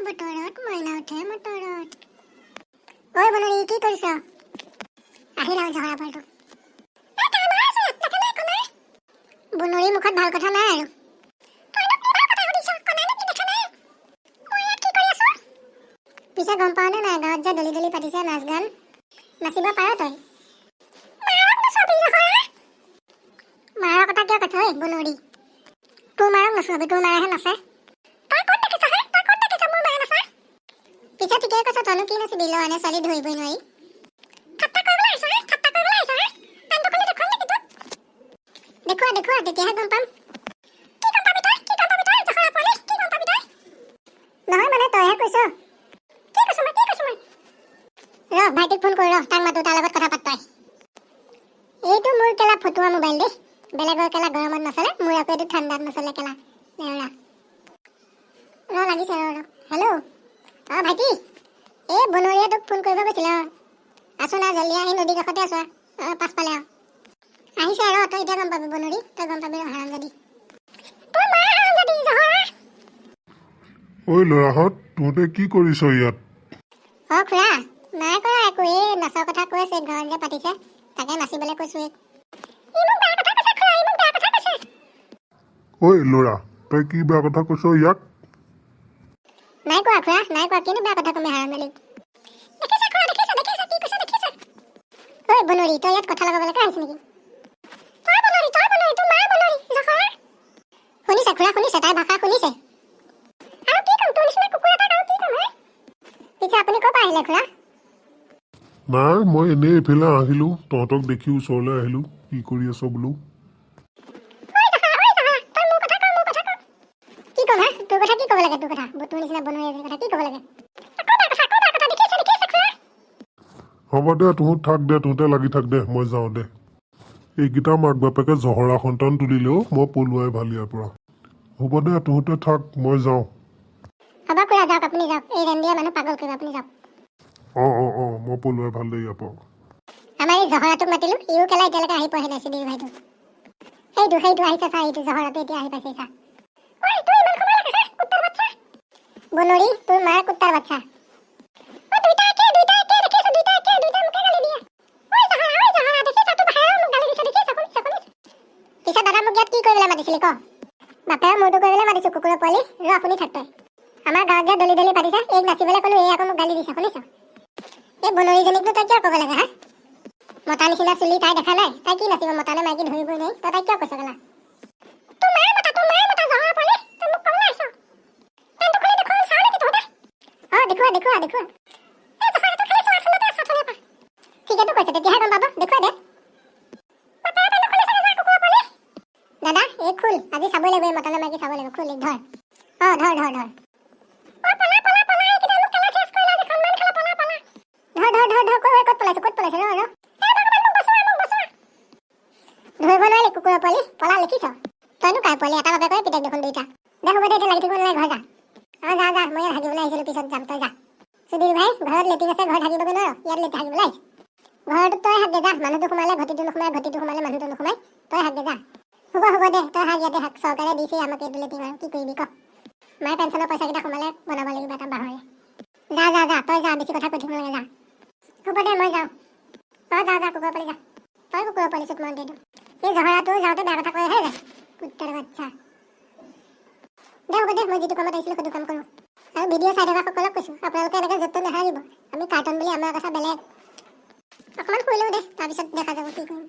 বতৰত মইনা উঠে মটৰত। ঐ বনৰী কি কৰিছ? আহিল আৰু জহৰা ফলটো। বনৰী মুখত ভাল কথা নাই আৰু। পিছে গম পাও নে নাই গাঁৱত যে দলি দলি পাতিছে নাচ গান নাচিব পাৰ তই? মাৰৰ কথা কিয় কথা ঐ বনৰী? তোৰ মাৰক নচুৱাবি, তোৰ মাৰেহে নাচে। পিছে ঠিকেই কৈছ, তইনো কি নাচিবি ল'ৰানে ছোৱালী ধৰিবই নোৱাৰি। দেখুৱা দেখুৱা তেতিয়াহে গম পাম। নহয় মানে তইহে কৈছ। ৰ ভাইটিক ফোন কৰি ৰ, তাক মাতো, তাৰ লগত কথা পাত তই। এইটো মোৰ কেলা ফটুৱা মোবাইল দেই, বেলেগৰ কেলা গৰমত নচলে, মোৰ আকৌ এইটো ঠাণ্ডাত নচলে কেলা নেওৰা। ৰ লাগিছে ৰ। হেল্ল' অঁ ভাইটি, এই বনৰীয়ে তোক ফোন কৰিব কৈছিলে। আছো না জল্দি আহি নদী কাষতে আছো পাছফালে আহিছে ৰ, তই এতিয়া গম পাবি বনৰী, তই গম পাবি হাৰামজাদি। ঐ ল'ৰাহঁত, তহঁতে কি কৰিছ ইয়াত? অঁ খুৰা, নাই কৰা একো, এই নাচৰ কথা কৈ আছে ঘৰত যে পাতিছে, তাকে নাচিবলৈ কৈছো। ঐ ল'ৰা, তই কি বেয়া কথা কৈছ ইয়াক? নাই কোৱা খুৰা, নাই কোৱা, কিন্তু বেয়া কথা কমি হাৰামজাদি। ঐ বনৰী, তই ইয়াত কথা লগাবলৈকে আহিছ নেকি? শুনিছে খুৰা, শুনিছে, তাই ভাষা শুনিছে। পিছে আপুনি ক'ৰ পৰা আহিলে খুৰা? নাই, মই এনেই এইফালে আহিলোঁ, তহঁতক দেখি ওচৰলৈ আহিলোঁ, কি কৰি আছ বোলো। কি ক'ম হা? তোৰ কথা কি ক'ব লাগে? তোৰ কথা তোৰ নিচিনা বনৰী এজনীৰ কথা কি ক'ব লাগে? হ'ব দে, তহঁত থাক দে, তহঁতে লাগি থাক দে, মই যাওঁ দে। এইকেইটা মাক বাপেকে জহৰা সন্তান তুলিলেও মই পলুৱাই ভাল ইয়াৰ পৰা। হ'ব দে, তহঁতে থাক, মই যাওঁ। হ'ব খুৰা যাওক, আপুনি যাওক, এই ৰেন্দিয়ে মানুহ পাগল কৰিব, আপুনি যাওক। অঁ, মই পলুৱাই ভাল দে ইয়াৰ পৰা। আমাৰ এই জহৰাটোক মাতিলো, ইও কেলা এতিয়ালৈকে আহি পোৱাহি নাই চিদিৰ ভাইটো। সেইটো আহিছে চা, এইটো জহৰাটো এতিয়া আহি পাইছে চা। বনৰী, তোৰ মাৰ কুত্তাৰ বাচ্চা। পিছে দাদা মোক ইয়াত কি কৰিবলৈ মাতিছিলি ক? বাপেৰে মূৰটো কৰিবলৈ মাতিছো, কুকুৰৰ পোৱালি। ৰ আপুনি থাক তই। আমাৰ গাঁৱত যে দলি দলি পাতিছে, এইক নাচিবলৈ ক'লো, এই আকৌ মোক গালি দিছে, শুনিছ? এই বনৰীজনীকনো তই কিয় ক'ব লাগে হা? মতা নিচিনা চুলি তাই দেখা নাই? তাই কি নাচিব, মতা নে মাইকী ধৰিবই নোৱাৰি, তই তাইক কিয় কৈছ কেলা? দেখুৱা। ঠিকেতো কৈছে, তেতিয়াহে গম পাব, দেখুৱা দে। দাদা এই খুল, আজি চাবই লাগিব, এই মতা নে মাইকী চাবই লাগিব, খুল ধৰ। ধৰ। ক'ত পলাইছে ৰ। ধৰিব নোৱাৰি কুকুৰৰ পোৱালি, পলা লিখিছ। তইনো কাৰ পোৱালি, এটা বাবে কৰে পিতেক দেখোন দুইটা। দে হ'ব দে, এতিয়া লাগি থাকিব নালাগে, ঘৰ যা। যা, মই ইয়াত হাগিবলৈ আহিছিলো, পিছত যাম, তই যা। সুধীৰ ভাই, ঘৰত লেট্ৰিন আছে, ঘৰত হাগিবগৈ নোৱাৰ, ইয়াত হাগিবলৈ আহিছ। ঘৰটোত তই হাগগে যা, মানুহটো সোমালে ঘটিটো নোসোমাই, ঘটিটো সোমালে মানুহটো নোসোমাই, তই হাগগে যা। হ'ব দে, তই হাগ ইয়াতে হাগ, চৰকাৰে দিছে আমাক এইটো লেট্ৰিন, আৰু কি কৰিবি ক? মায়ে পেঞ্চনৰ পইচাকেইটা সোমালে বনাব লাগিব এটা বাঁহৰে। যা, তই যা, বেছি কথা কৈ থাকিব নালাগে, যা। হ'ব দে, মই যাওঁ। যা, কুকুৰৰ পোৱালি যা। তই কুকুৰৰ পোৱালি চুক মাৰোঁ এইটো। এই জহৰাটো যাওঁতে বেয়া কথা কৈহে যায়, কুত্তাৰ বাচ্চা। দে হ'ব দে, মই যিটো কামত আহিছিলোঁ সেইটো কাম কৰোঁ। আৰু ভিডিঅ' চাই থকা সকলক কৈছোঁ, আপোনালোকে এনেকৈ য'ত ত'ত নাহাগিব। আমি কাৰ্টুন বুলি আমাৰ কথা বেলেগ। অকণমান শুই লওঁ দে, তাৰপিছত দেখা যাব কি কৰিম।